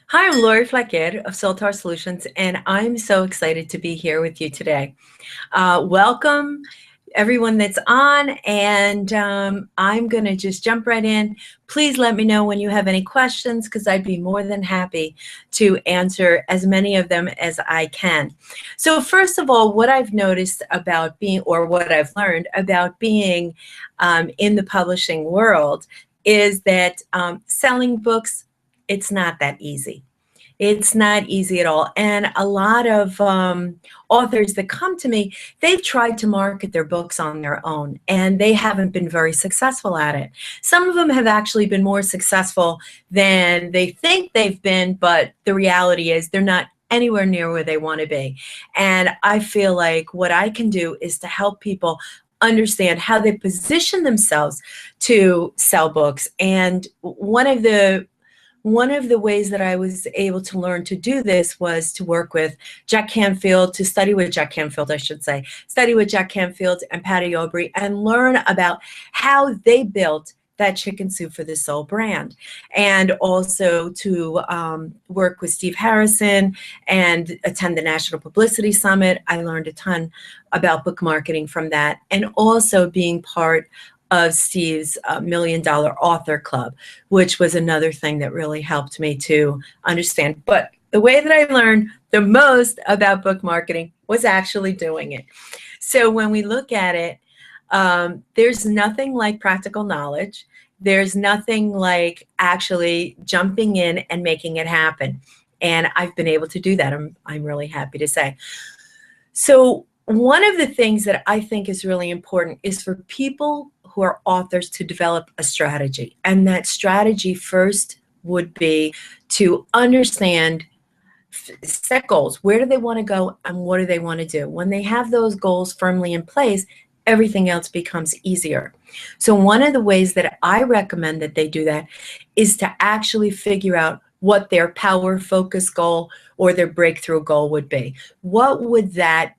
Hi, I'm Lori Flaquer of Soltar Solutions, and I'm so excited to be here with you today. Welcome, everyone that's on, and I'm going to just jump right in. Please let me know when you have any questions because I'd be more than happy to answer as many of them as I can. So first of all, what I've noticed about being, or what I've learned about being in the publishing world is that selling books, it's not that easy. It's not easy at all. And a lot of authors that come to me, they've tried to market their books on their own, and they haven't been very successful at it. Some of them have actually been more successful than they think they've been, but the reality is they're not anywhere near where they want to be. And I feel like what I can do is to help people understand how they position themselves to sell books. And one of the ways that I was able to learn to do this was to work with Jack Canfield, to study with Jack Canfield, I should say, study with Jack Canfield and Patty Aubrey and learn about how they built that Chicken Soup for the Soul brand. And also to work with Steve Harrison and attend the National Publicity Summit. I learned a ton about book marketing from that, and also being part of Steve's $1 Million Author Club, which was another thing that really helped me to understand. But the way that I learned the most about book marketing was actually doing it. So when we look at it, there's nothing like practical knowledge. There's nothing like actually jumping in and making it happen. And I've been able to do that, I'm really happy to say. So one of the things that I think is really important is for people who are authors to develop a strategy. And that strategy first would be to understand, set goals. Where do they want to go and what do they want to do? When they have those goals firmly in place, everything else becomes easier. So one of the ways that I recommend that they do that is to actually figure out what their power focus goal or their breakthrough goal would be. What would that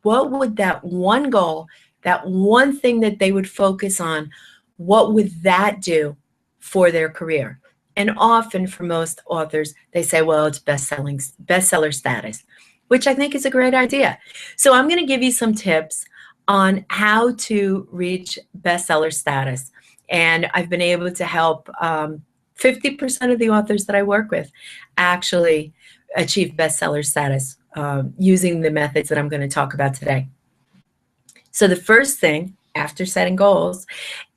one goal, that one thing that they would focus on, what would that do for their career? And often for most authors, they say, well, it's bestseller status, which I think is a great idea. So I'm going to give you some tips on how to reach bestseller status. And I've been able to help 50% of the authors that I work with actually achieve bestseller status using the methods that I'm going to talk about today. So the first thing after setting goals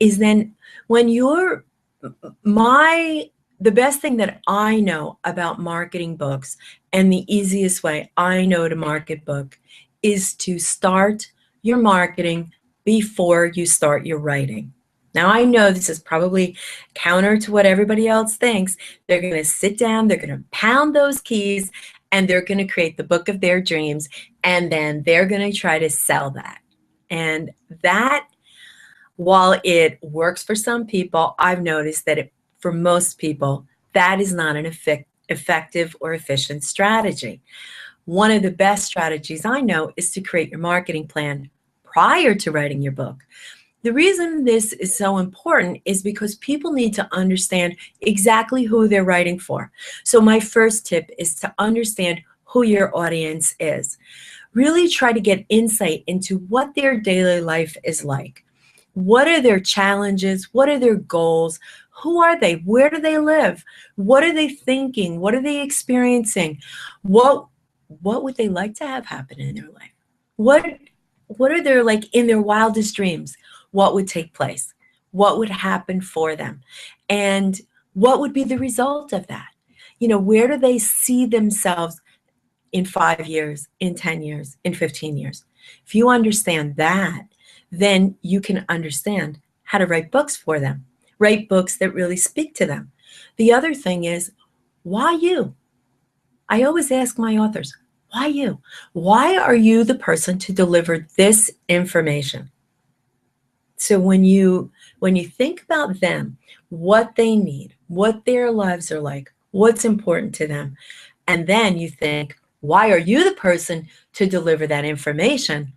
is then when you're the best thing that I know about marketing books, and the easiest way I know to market book, is to start your marketing before you start your writing. Now, I know this is probably counter to what everybody else thinks. They're going to sit down, they're going to pound those keys, and they're going to create the book of their dreams, and then they're going to try to sell that. And that, while it works for some people, I've noticed that for most people, that is not an effective or efficient strategy. One of the best strategies I know is to create your marketing plan prior to writing your book. The reason this is so important is because people need to understand exactly who they're writing for. So my first tip is to understand who your audience is. Really try to get insight into what their daily life is like. What are their challenges? What are their goals? Who are they? Where do they live? What are they thinking? What are they experiencing? What would they like to have happen in their life? What are their, like, in their wildest dreams? What would take place? What would happen for them? And what would be the result of that? You know, where do they see themselves in 5 years, in 10 years, in 15 years? If you understand that, then you can understand how to write books for them, write books that really speak to them. The other thing is, why you? I always ask my authors, why you? Why are you the person to deliver this information? So when you think about them, what they need, what their lives are like, what's important to them, and then you think, why are you the person to deliver that information?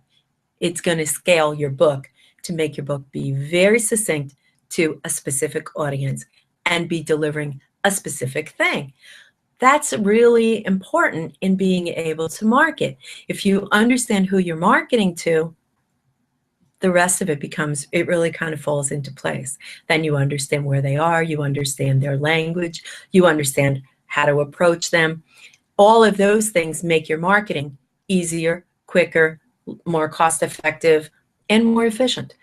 It's going to scale your book to make your book be very succinct to a specific audience and be delivering a specific thing. That's really important in being able to market. If you understand who you're marketing to, the rest of it really kind of falls into place. Then you understand where they are, you understand their language, you understand how to approach them. All of those things make your marketing easier, quicker, more cost effective, and more efficient.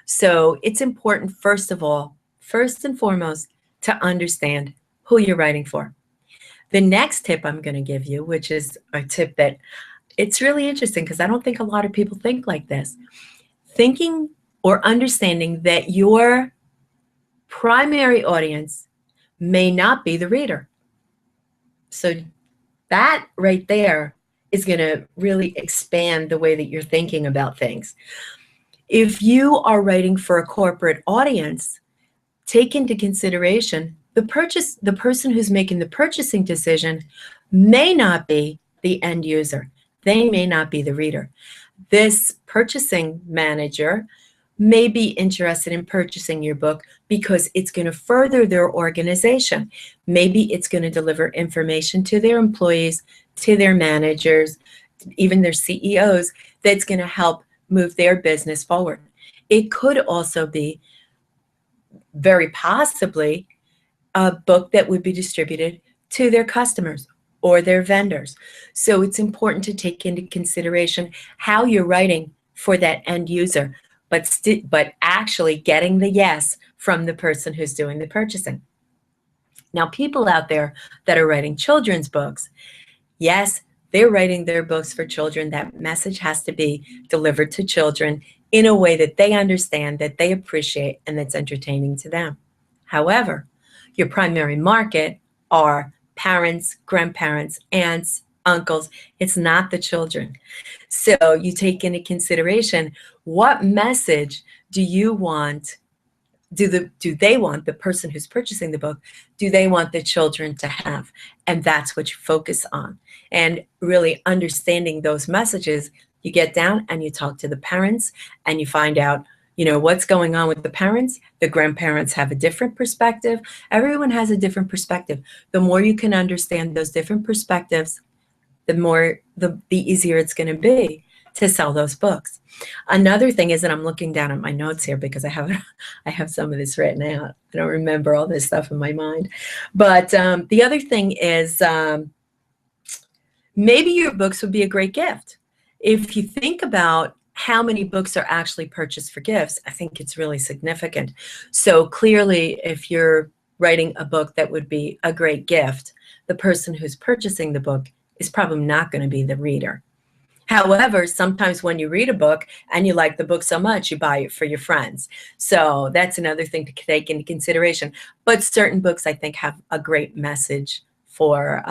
So it's important, first of all, first and foremost, to understand who you're writing for. The next tip I'm going to give you, which is a tip that it's really interesting because I don't think a lot of people think like this. Thinking or understanding that your primary audience may not be the reader. So that right there is going to really expand the way that you're thinking about things. If you are writing for a corporate audience, take into consideration the person who's making the purchasing decision may not be the end user. They may not be the reader. This purchasing manager may be interested in purchasing your book because it's going to further their organization. Maybe it's going to deliver information to their employees, to their managers, even their CEOs, that's going to help move their business forward. It could also be, very possibly, a book that would be distributed to their customers or their vendors. So it's important to take into consideration how you're writing for that end user, but actually getting the yes from the person who's doing the purchasing. Now, people out there that are writing children's books, yes, they're writing their books for children. That message has to be delivered to children in a way that they understand, that they appreciate, and that's entertaining to them. However, your primary market are parents, grandparents, aunts, uncles. It's not the children. So you take into consideration, what message do you want? Do they want, the person who's purchasing the book, do they want the children to have? And that's what you focus on. And really understanding those messages, you get down and you talk to the parents and you find out, what's going on with the parents. The grandparents have a different perspective. Everyone has a different perspective. The more you can understand those different perspectives, the easier it's going to be to sell those books. Another thing is that I'm looking down at my notes here because I have some of this written out. I don't remember all this stuff in my mind. But the other thing is maybe your books would be a great gift. If you think about how many books are actually purchased for gifts, I think it's really significant. So clearly, if you're writing a book that would be a great gift, the person who's purchasing the book is probably not going to be the reader. However, sometimes when you read a book and you like the book so much, you buy it for your friends. So that's another thing to take into consideration. But certain books, I think, have a great message for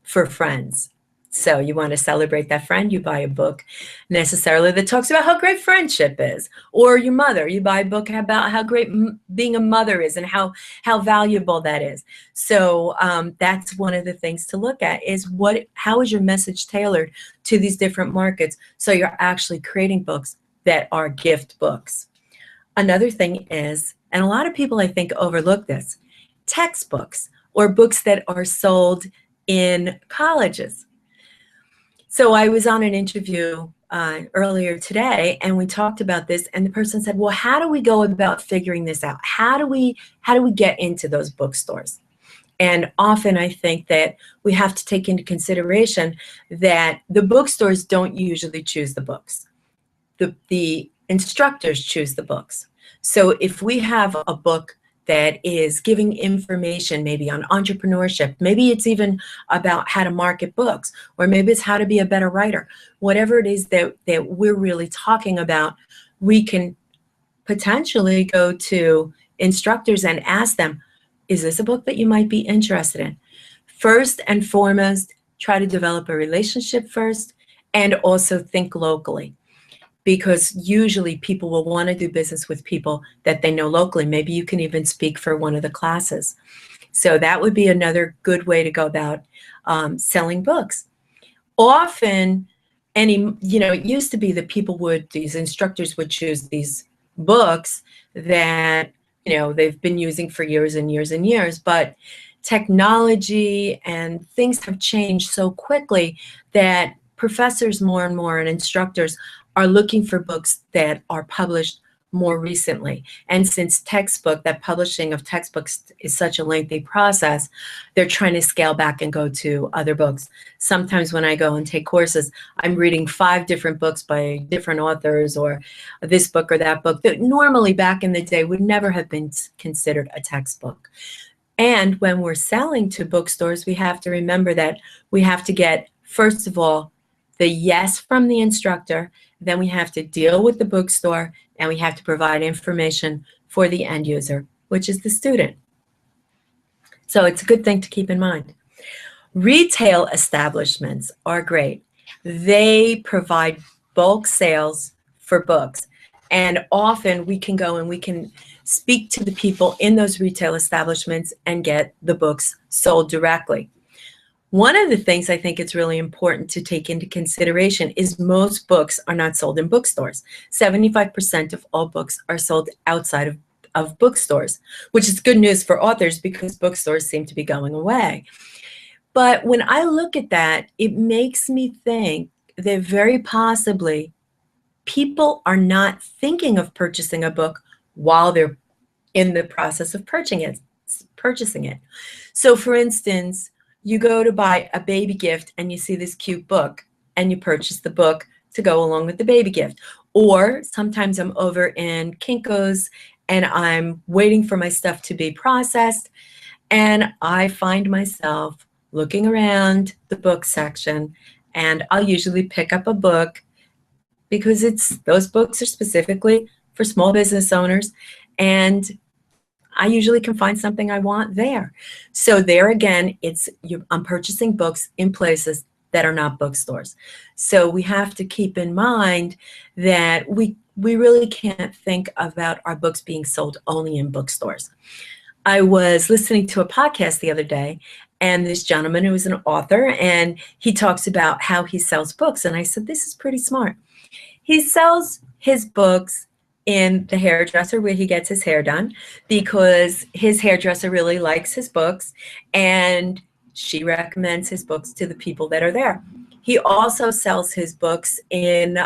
friends. So you want to celebrate that friend, you buy a book necessarily that talks about how great friendship is. Or your mother, you buy a book about how great being a mother is and how valuable that is. So that's one of the things to look at is how is your message tailored to these different markets, so you're actually creating books that are gift books. Another thing is, and a lot of people I think overlook this, textbooks or books that are sold in colleges. So I was on an interview earlier today, and we talked about this, and the person said, well, how do we go about figuring this out? How do we get into those bookstores? And often I think that we have to take into consideration that the bookstores don't usually choose the books. The instructors choose the books. So if we have a book that is giving information maybe on entrepreneurship, maybe it's even about how to market books, or maybe it's how to be a better writer, whatever it is that we're really talking about, we can potentially go to instructors and ask them, is this a book that you might be interested in? First and foremost, try to develop a relationship first, and also think locally. Because usually people will want to do business with people that they know locally. Maybe you can even speak for one of the classes. So that would be another good way to go about selling books. Often, it used to be that these instructors would choose these books that, they've been using for years and years and years. But technology and things have changed so quickly that professors more and more and instructors are looking for books that are published more recently. And since that publishing of textbooks is such a lengthy process, they're trying to scale back and go to other books. Sometimes when I go and take courses, I'm reading 5 different books by different authors, or this book or that book that normally back in the day would never have been considered a textbook. And when we're selling to bookstores, we have to remember that we have to get, first of all, the yes from the instructor, then we have to deal with the bookstore, and we have to provide information for the end user, which is the student. So it's a good thing to keep in mind. Retail establishments are great. They provide bulk sales for books. And often we can go and we can speak to the people in those retail establishments and get the books sold directly. One of the things I think it's really important to take into consideration is most books are not sold in bookstores. 75% of all books are sold outside of bookstores, which is good news for authors because bookstores seem to be going away. But when I look at that, it makes me think that very possibly people are not thinking of purchasing a book while they're in the process of purchasing it. So for instance, you go to buy a baby gift and you see this cute book and you purchase the book to go along with the baby gift. Or sometimes I'm over in Kinko's and I'm waiting for my stuff to be processed, and I find myself looking around the book section, and I'll usually pick up a book because those books are specifically for small business owners, and I usually can find something I want there. So there again, I'm purchasing books in places that are not bookstores. So we have to keep in mind that we really can't think about our books being sold only in bookstores. I was listening to a podcast the other day, and this gentleman who is an author, and he talks about how he sells books. And I said, this is pretty smart. He sells his books in the hairdresser where he gets his hair done because his hairdresser really likes his books, and she recommends his books to the people that are there. He also sells his books in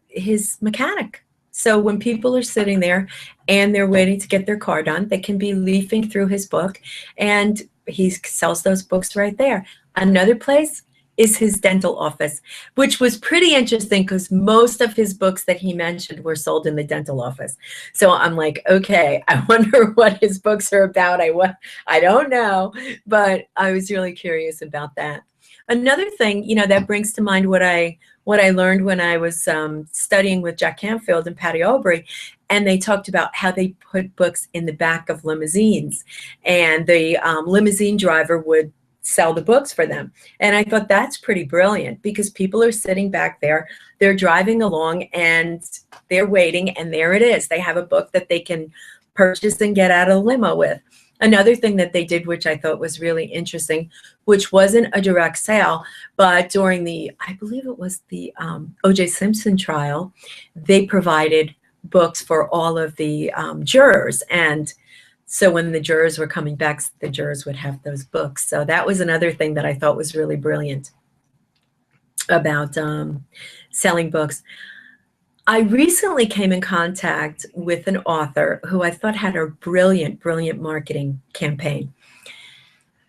his mechanic. So when people are sitting there and they're waiting to get their car done, they can be leafing through his book, and he sells those books right there. Another place is his dental office, which was pretty interesting because most of his books that he mentioned were sold in the dental office. So I'm like, okay, I wonder what his books are about. I don't know, but I was really curious about that. Another thing, that brings to mind what I learned when I was studying with Jack Canfield and Patty Aubrey, and they talked about how they put books in the back of limousines, and the limousine driver would sell the books for them. And I thought that's pretty brilliant because people are sitting back there, they're driving along, and they're waiting, and there it is. They have a book that they can purchase and get out of the limo with. Another thing that they did, which I thought was really interesting, which wasn't a direct sale, but during I believe it was the O.J. Simpson trial, they provided books for all of the jurors. And so when the jurors were coming back, the jurors would have those books. So that was another thing that I thought was really brilliant about selling books. I recently came in contact with an author who I thought had a brilliant, brilliant marketing campaign.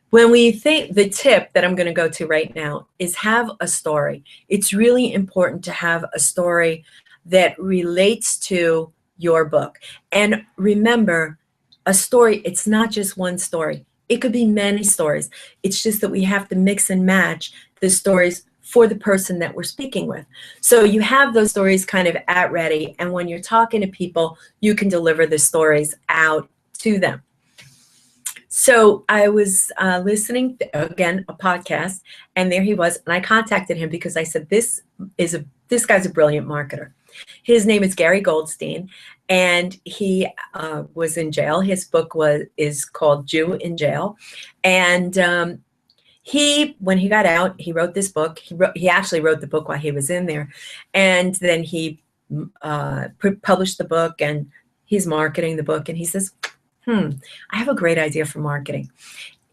When we think, the tip that I'm going to go to right now is have a story. It's really important to have a story that relates to your book. And remember, a story, it's not just one story. It could be many stories. It's just that we have to mix and match the stories for the person that we're speaking with. So you have those stories kind of at ready, and when you're talking to people, you can deliver the stories out to them. So I was listening, again, a podcast, and there he was, and I contacted him because I said, this guy's a brilliant marketer. His name is Gary Goldstein, and he was in jail. His book is called Jew in Jail, and when he got out, he wrote this book. He actually wrote the book while he was in there, and then he published the book, and he's marketing the book, and he says, I have a great idea for marketing.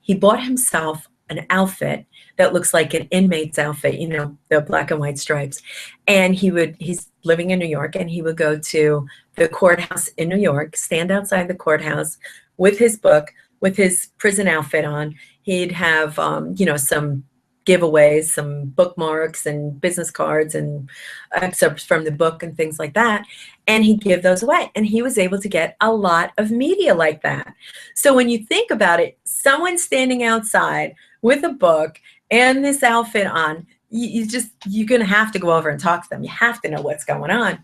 He bought himself an outfit that looks like an inmate's outfit, you know, the black and white stripes. And he's living in New York, and he would go to the courthouse in New York, stand outside the courthouse with his book, with his prison outfit on. He'd have, you know, some giveaways, some bookmarks and business cards and excerpts from the book and things like that. And he'd give those away. And he was able to get a lot of media like that. So when you think about it, someone standing outside with a book and this outfit on, you're going to have to go over and talk to them. You have to know what's going on.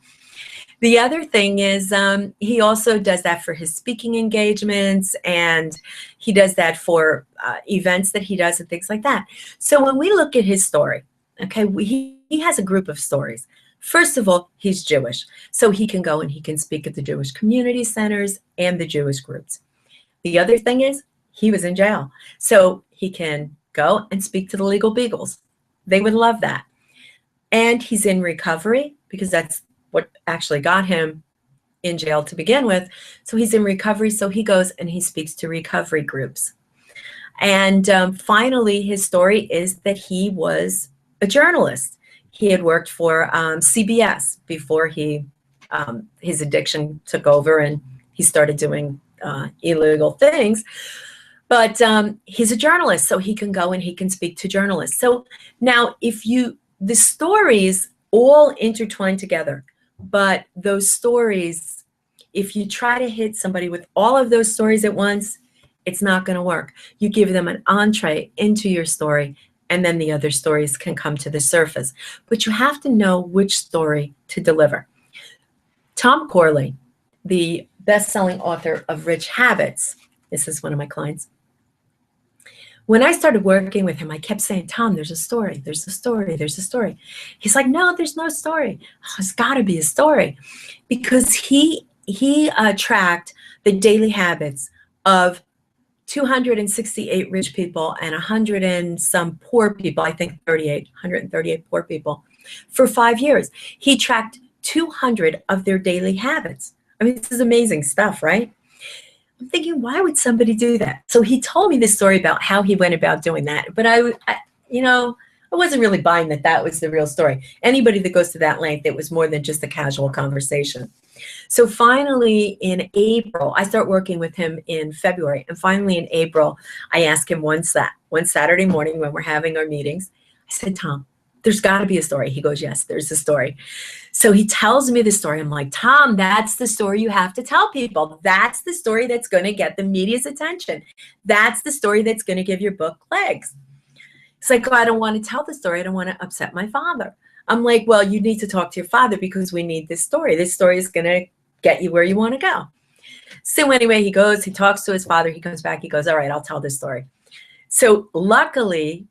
The other thing is he also does that for his speaking engagements, and he does that for events that he does and things like that. So when we look at his story, okay, he has a group of stories. First of all, he's Jewish, so he can go and he can speak at the Jewish community centers and the Jewish groups. The other thing is he was in jail, so he can go and speak to the legal beagles. They would love that. And he's in recovery, because that's what actually got him in jail to begin with. So he's in recovery, so he goes and he speaks to recovery groups. And finally, his story is that he was a journalist. He had worked for CBS before his addiction took over and he started doing illegal things. But he's a journalist, so he can go and he can speak to journalists. So now the stories all intertwine together, but those stories, if you try to hit somebody with all of those stories at once, it's not going to work. You give them an entree into your story, and then the other stories can come to the surface. But you have to know which story to deliver. Tom Corley, the best-selling author of Rich Habits, this is one of my clients. When I started working with him, I kept saying, Tom, there's a story, there's a story, there's a story. He's like, no, there's no story. Oh, there's got to be a story. Because he tracked the daily habits of 268 rich people and 100 and some poor people, I think 138 poor people, for 5 years. He tracked 200 of their daily habits. I mean, this is amazing stuff, right? I'm thinking, why would somebody do that? So he told me this story about how he went about doing that. But I wasn't really buying that was the real story. Anybody that goes to that length, it was more than just a casual conversation. So finally in April, I start working with him in February. And finally in April, I asked him one Saturday morning when we're having our meetings, I said, Tom, there's got to be a story. He goes, yes, there's a story. So he tells me the story. I'm like, Tom, that's the story you have to tell people. That's the story that's going to get the media's attention. That's the story that's going to give your book legs. It's like, oh, I don't want to tell the story. I don't want to upset my father. I'm like, well, you need to talk to your father because we need this story. This story is going to get you where you want to go. So anyway, he goes, he talks to his father. He comes back. He goes, all right, I'll tell this story. So luckily,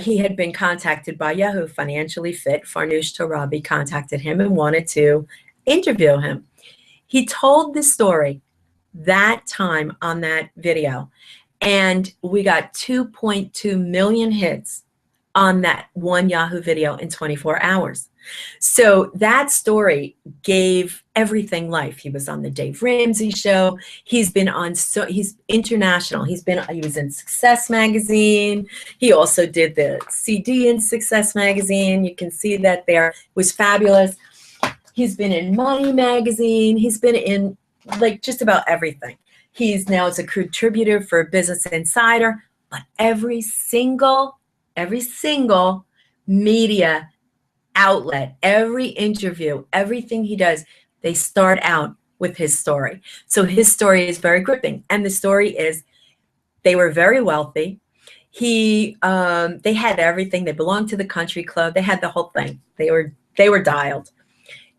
he had been contacted by Yahoo Financially Fit. Farnoosh Torabi contacted him and wanted to interview him. He told the story that time on that video, and we got 2.2 million hits on that one Yahoo video in 24 hours. So that story gave everything life. He was on the Dave Ramsey show. He's been on, he's international. He was in Success Magazine. He also did the CD in Success Magazine. You can see that there. It was fabulous. He's been in Money Magazine. He's been in like just about everything. He's now as a contributor for Business Insider, but every single media outlet, every interview, everything he does, they start out with his story. So his story is very gripping. And the story is they were very wealthy. They had everything. They belonged to the country club. They had the whole thing. They were dialed.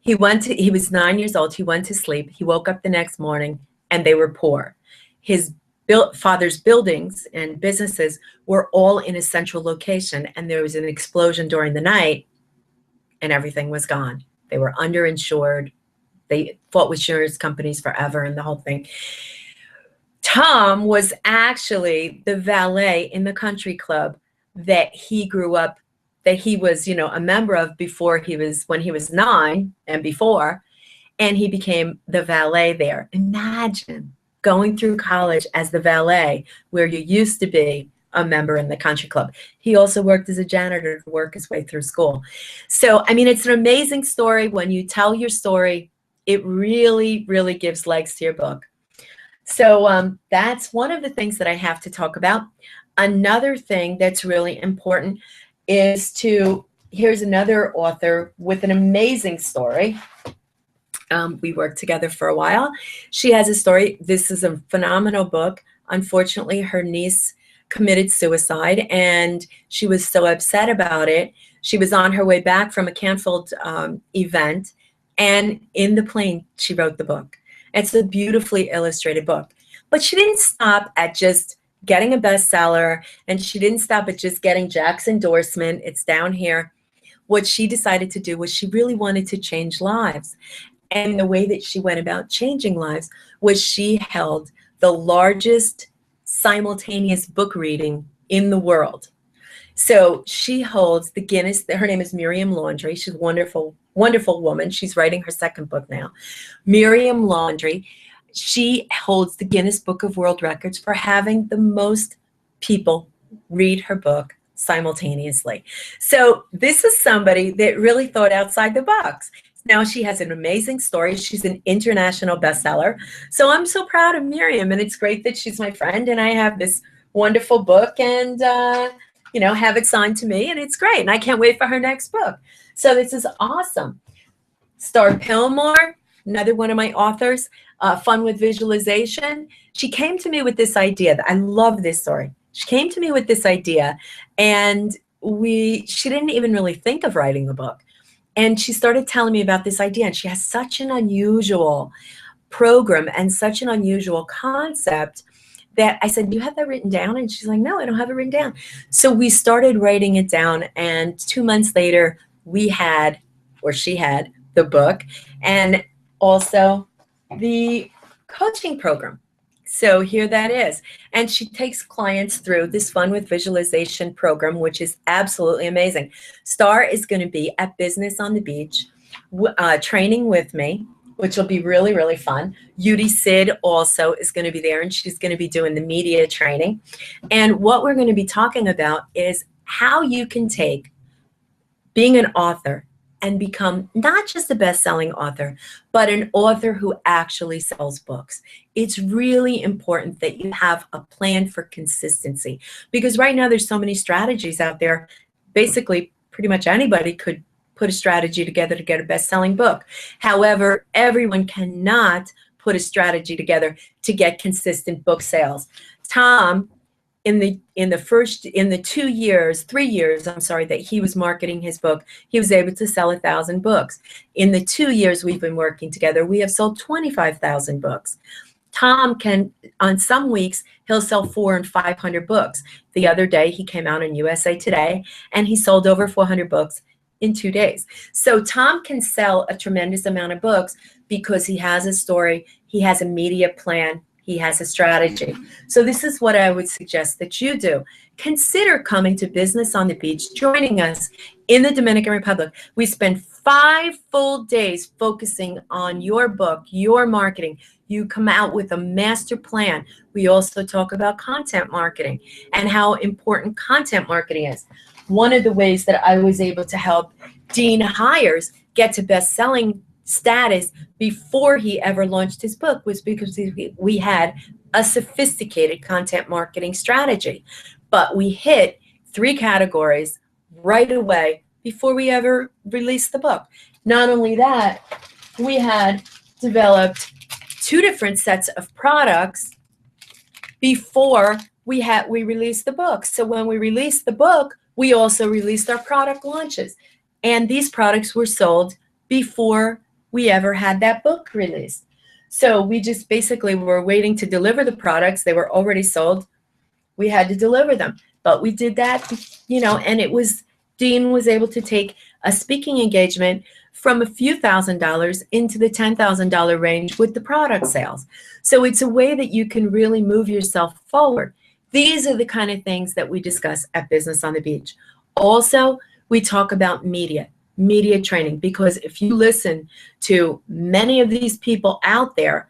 He was 9 years old. He went to sleep. He woke up the next morning and they were poor. His father's buildings and businesses were all in a central location, and there was an explosion during the night and everything was gone. They were underinsured. They fought with insurance companies forever and the whole thing. Tom was actually the valet in the country club that he grew up, that he was, a member of when he was 9 and before, and he became the valet there. Imagine going through college as the valet, where you used to be a member in the country club. He also worked as a janitor to work his way through school. So, I mean, it's an amazing story. When you tell your story, it really, really gives legs to your book. So that's one of the things that I have to talk about. Another thing that's really important is here's another author with an amazing story. We worked together for a while. She has a story. This is a phenomenal book. Unfortunately, her niece committed suicide, and she was so upset about it. She was on her way back from a canceled event, and in the plane, she wrote the book. It's a beautifully illustrated book. But she didn't stop at just getting a bestseller, and she didn't stop at just getting Jack's endorsement. It's down here. What she decided to do was she really wanted to change lives. And the way that she went about changing lives was she held the largest simultaneous book reading in the world. So she holds the Guinness, her name is Miriam Laundrie. She's a wonderful, wonderful woman. She's writing her second book now. Miriam Laundrie, she holds the Guinness Book of World Records for having the most people read her book simultaneously. So this is somebody that really thought outside the box. Now she has an amazing story. She's an international bestseller. So I'm so proud of Miriam, and it's great that she's my friend, and I have this wonderful book, and have it signed to me, and it's great. And I can't wait for her next book. So this is awesome. Star Pillmore, another one of my authors, Fun with Visualization. She came to me with this idea. I love this story. She came to me with this idea, and she didn't even really think of writing a book. And she started telling me about this idea, and she has such an unusual program and such an unusual concept that I said, "Do you have that written down?" And she's like, "No, I don't have it written down." So we started writing it down, and 2 months later, she had the book and also the coaching program. So here that is. And she takes clients through this Fun with Visualization program, which is absolutely amazing. Star is going to be at Business on the Beach training with me, which will be really, really fun. Yudi Sid also is going to be there, and she's going to be doing the media training. And what we're going to be talking about is how you can take being an author and become not just a best-selling author, but an author who actually sells books. It's really important that you have a plan for consistency, because right now there's so many strategies out there. Basically, pretty much anybody could put a strategy together to get a best-selling book. However, everyone cannot put a strategy together to get consistent book sales. Tom, in the 3 years, that he was marketing his book, he was able to sell 1,000 books. In the 2 years we've been working together, we have sold 25,000 books. Tom can, on some weeks, he'll sell 400 and 500 books. The other day, he came out in USA Today, and he sold over 400 books in 2 days. So Tom can sell a tremendous amount of books because he has a story, he has a media plan, he has a strategy. So this is what I would suggest that you do. Consider coming to Business on the Beach, joining us in the Dominican Republic. We spend 5 full days focusing on your book, your marketing. You come out with a master plan. We also talk about content marketing and how important content marketing is. One of the ways that I was able to help Dean Hires get to best-selling status before he ever launched his book was because we had a sophisticated content marketing strategy. But we hit 3 categories right away before we ever released the book. Not only that, we had developed 2 different sets of products before we released the book. So when we released the book, we also released our product launches. And these products were sold before we ever had that book released. So we just basically were waiting to deliver the products. They were already sold. We had to deliver them. But we did that, and Dean was able to take a speaking engagement from a few $1,000s into the $10,000 range with the product sales. So it's a way that you can really move yourself forward. These are the kind of things that we discuss at Business on the Beach. Also, we talk about media training, because if you listen to many of these people out there,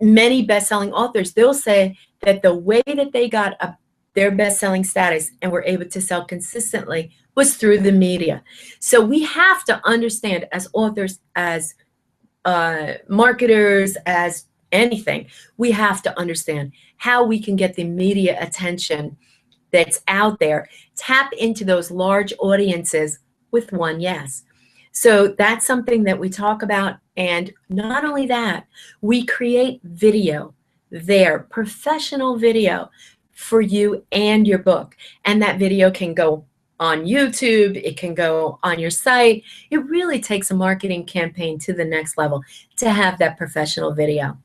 many best-selling authors, they'll say that the way that they got their best-selling status and were able to sell consistently was through the media. So we have to understand as authors, as marketers, as anything, we have to understand how we can get the media attention that's out there, tap into those large audiences with one yes. So that's something that we talk about. And not only that, we create video there, professional video for you and your book. And that video can go on YouTube, it can go on your site. It really takes a marketing campaign to the next level to have that professional video.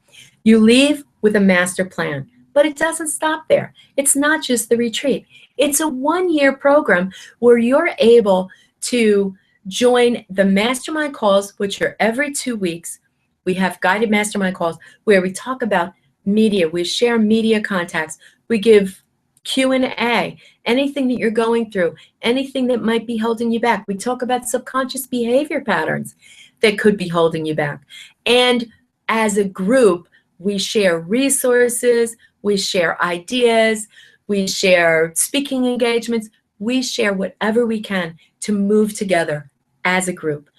You leave with a master plan, but it doesn't stop there. It's not just the retreat. It's a one-year program where you're able to join the mastermind calls, which are every 2 weeks. We have guided mastermind calls where we talk about media. We share media contacts. We give Q&A, anything that you're going through, anything that might be holding you back. We talk about subconscious behavior patterns that could be holding you back. And as a group, we share resources, we share ideas, we share speaking engagements, we share whatever we can to move together as a group.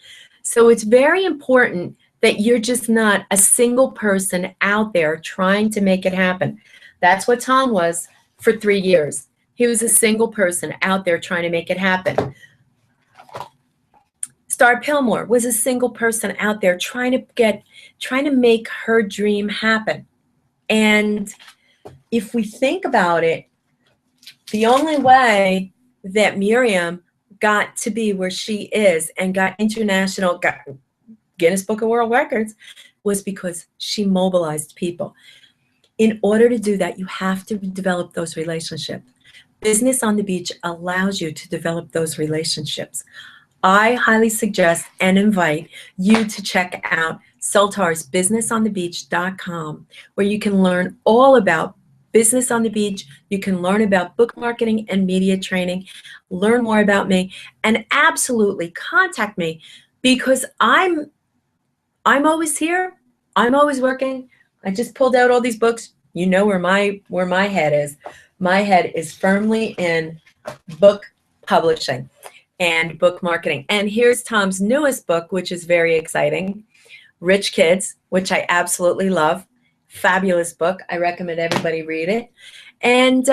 So it's very important that you're just not a single person out there trying to make it happen. That's what Tom was for 3 years. He was a single person out there trying to make it happen. Star Pillmore was a single person out there trying to make her dream happen. And if we think about it, the only way that Miriam got to be where she is and got Guinness Book of World Records was because she mobilized people. In order to do that, you have to develop those relationships. Business on the Beach allows you to develop those relationships. I highly suggest and invite you to check out Soltar's businessonthebeach.com, where you can learn all about business on the beach. You can learn about book marketing and media training, learn more about me, and absolutely contact me because I'm always here. I'm always working. I just pulled out all these books. You know where my head is. My head is firmly in book publishing and book marketing. And here's Tom's newest book, which is very exciting, Rich Kids, which I absolutely love. Fabulous book. I recommend everybody read it. And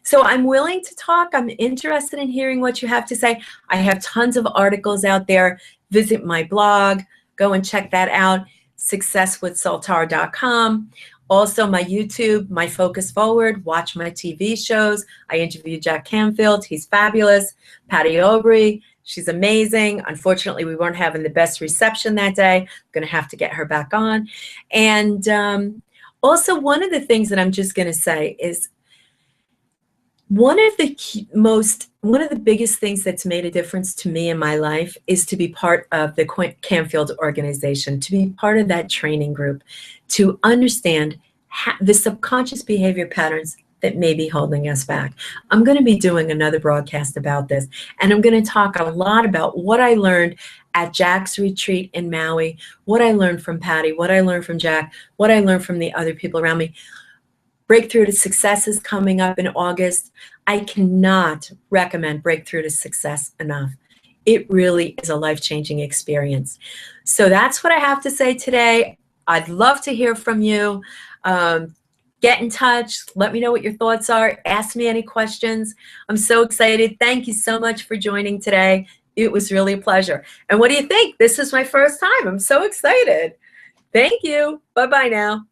so I'm willing to talk. I'm interested in hearing what you have to say. I have tons of articles out there. Visit my blog. Go and check that out, successwithsoltar.com. Also, my YouTube, My Focus Forward. Watch my TV shows. I interviewed Jack Canfield. He's fabulous. Patty Aubrey. She's amazing. Unfortunately, we weren't having the best reception that day. I'm going to have to get her back on. And also, one of the things that I'm just going to say is one of the biggest things that's made a difference to me in my life is to be part of the Canfield organization, to be part of that training group, to understand the subconscious behavior patterns that may be holding us back. I'm going to be doing another broadcast about this, and I'm going to talk a lot about what I learned at Jack's retreat in Maui, what I learned from Patty, what I learned from Jack, what I learned from the other people around me. Breakthrough to Success is coming up in August. I cannot recommend Breakthrough to Success enough. It really is a life-changing experience. So that's what I have to say today. I'd love to hear from you. Get in touch. Let me know what your thoughts are. Ask me any questions. I'm so excited. Thank you so much for joining today. It was really a pleasure. And what do you think? This is my first time. I'm so excited. Thank you. Bye-bye now.